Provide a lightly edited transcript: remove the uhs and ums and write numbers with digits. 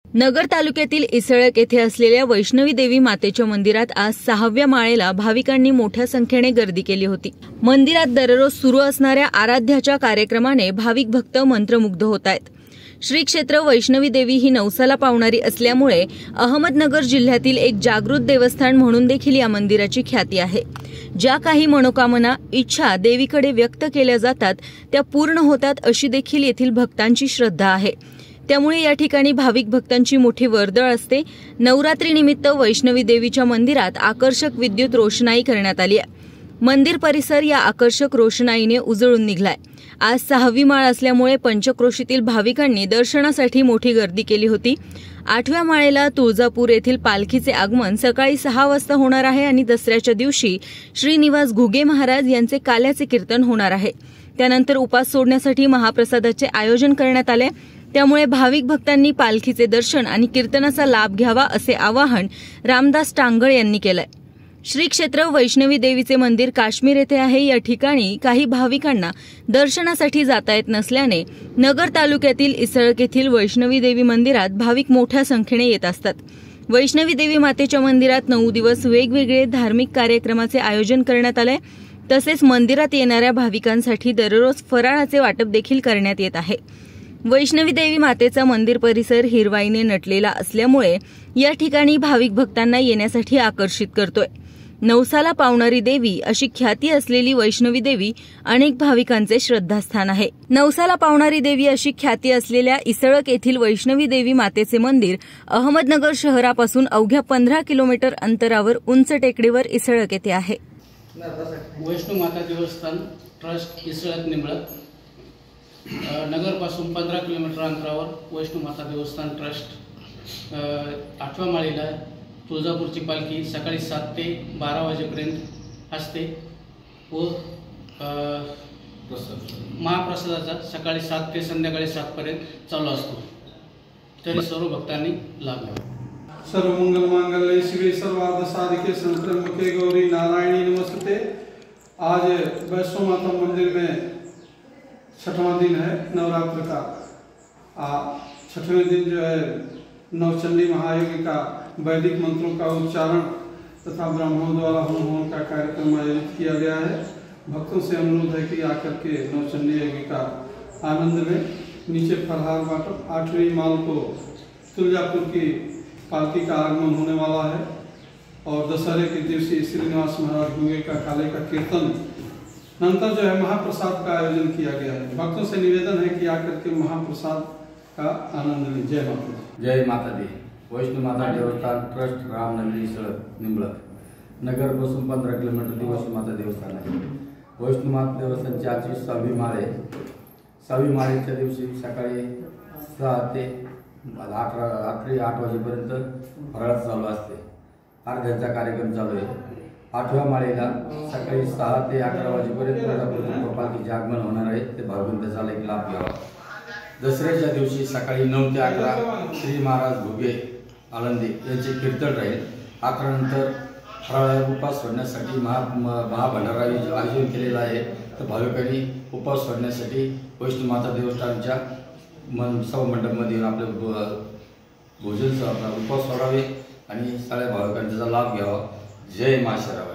नगर तालुक्यातील इसळक येथे असलेल्या वैष्णवी देवी मातेच्या मंदिरात आज 6व्या माळेला भाविकांनी मोठ्या संख्येने गर्दी केली होती। मंदिरात दररोज सुरू असणाऱ्या आराध्याच्या कार्यक्रमाने भाविक भक्त मंत्रमुग्ध होत आहेत। श्री क्षेत्र वैष्णवी देवी ही नवसाला पावणारी असल्यामुळे अहमदनगर जिल्ह्यातील एक जागृत देवस्थान म्हणून देखील या मंदिराची ख्याती आहे। ज्या काही मनोकामना, इच्छा देवीकडे व्यक्त केल्या जातात त्या पूर्ण होतात अशी देखील येथील भक्तांची श्रद्धा आहे। त्यामुळे या ठिकाणी भाविक भक्तांची मोठी वर्दळ असते। नवरात्रीनिमित्त वैष्णवी देवीच्या मंदिरात आकर्षक विद्युत रोषणाई करण्यात आली आहे। मंदिर परिसर या आकर्षक रोषणाईने उजळून निघालाय। आज 6वी माळ असल्यामुळे पंचक्रोशीतील भाविकांनी दर्शनासाठी मोठी गर्दी केली होती। 8व्या माळेला तुळजापूर येथील पालखीचे आगमन सकाळी 6 वाजता होणार आहे आणि दसऱ्याच्या दिवशी श्रीनिवास घुगे महाराज यांचे काल्याचे कीर्तन होणार आहे। त्यानंतर उपास सोडण्यासाठी महाप्रसादाचे आयोजन करण्यात आले। त्यामुळे भाविक भक्तांनी पालखीचे दर्शन आणि कीर्तनाचा लाभ घ्यावा असे आवाहन रामदास टांगळ यांनी केलंय। श्री क्षेत्र वैष्णवी देवीचे मंदिर काश्मीर येथे आहे। या ठिकाणी काही भाविकांना दर्शनासाठी जाता येत नसल्याने नगर तालुक्यातील इसळक येथील वैष्णवी देवी मंदिरात भाविक मोठ्या संख्येने येत असतात। वैष्णवी देवी मातेच्या मंदिरात 9 दिवस वेगवेगळे धार्मिक कार्यक्रमाचे आयोजन करण्यात आले। तसेच मंदिरात येणाऱ्या भाविकांसाठी दररोज फराळाचे वाटप देखील करण्यात येत आहे। वैष्णवी देवी मातेचा मंदिर परिसर हिरवाईने नटलेला असल्यामुळे या ठिकाणी भाविक भक्तांना येण्यासाठी आकर्षित करतोय। नवसाला पावणारी देवी अशी ख्याती असलेली वैष्णवी देवी अनेक भाविकांचे श्रद्धास्थान आहे। नवसाला पावणारी देवी अशी ख्याती असलेल्या इसळक येथील वैष्णवी देवी मातेचे मंदिर अहमदनगर शहरापासून अवघ्या 15 किलोमीटर अंतरावर उंच टेकडीवर इसळक येथे आहे। वैष्णव माता देवस्थान ट्रस्ट इसळक निंबळक नगरपासून 15 किलोमीटर अंतरावर वैष्णव माता देवस्थान ट्रस्ट 8व्या माळेला तुळजापूरची पालखी सकाळी 7 ते 12 वाजेपर्यंत असते व महाप्रसादाचा सकाळी 7 ते संध्याकाळी 7 पर्यंत चालू असतो। तरी सर्व भक्तांनी लाभ घ्यावा। सर्व मंगल मांगल्ये शिवे सर्वार्थ साधिके शरण्ये गौरी नारायणी नमस्ते। आज वैष्णो माता मंदिर में 6वां दिन है नवरात्र का। 6वें दिन जो है नवचंडी महायज्ञ का वैदिक मंत्रों का उच्चारण तथा ब्राह्मणों द्वारा होम का कार्यक्रम आयोजित किया गया है। भक्तों से अनुरोध है कि आकर के नवचंडी यज्ञ का आनंद लें। नीचे फलहार बाटप 8वीं माल को तुलजापुर की पालकी का आगमन होने वाला है और दशहरे के दिवसी श्रीनिवास महाराज घुगे का काले का कीर्तन नंतर जो है महाप्रसाद का आयोजन किया गया है। भक्तों से निवेदन है कि आकर के महाप्रसाद का आनंद लें। जय माता दी। जय माता दी। वैष्णो माता देवस्थान ट्रस्ट रामनगरी इसळक निंबळक नगरपासून 15 किलोमीटर वैष्णो माता देवस्थान आहे। वैष्णो माता देवस्थानची आजची 6वी माळ आहे। 6वी माळेच्या दिवशी सकाळी 6 ते रात्री 8 वाजेपर्यंत फराळ चालू असते। अर्ध्याचा कार्यक्रम चालू आहे। 8व्या माळेला सकाळी 6 ते 11 वाजेपर्यंत पालखीचे आगमन होणार आहे। ते भाविकांनी त्याचा एक लाभ घ्यावा। दसऱ्याच्या दिवशी सकाळी 9 ते 11 श्री महाराज घुगे आळंदी यांचे कीर्तन राहील। 11 नंतर फराळ उपास सोडण्यासाठी महाभंडारा आयोजन केलेला आहे। तर भाविकांनी उपास सोडण्यासाठी वैष्णो माता देवस्थानच्या सभामंडपमध्ये आपले भोजन उपास सोडावे आणि सगळ्या भाविकांचा लाभ घ्यावा। जय माशराव।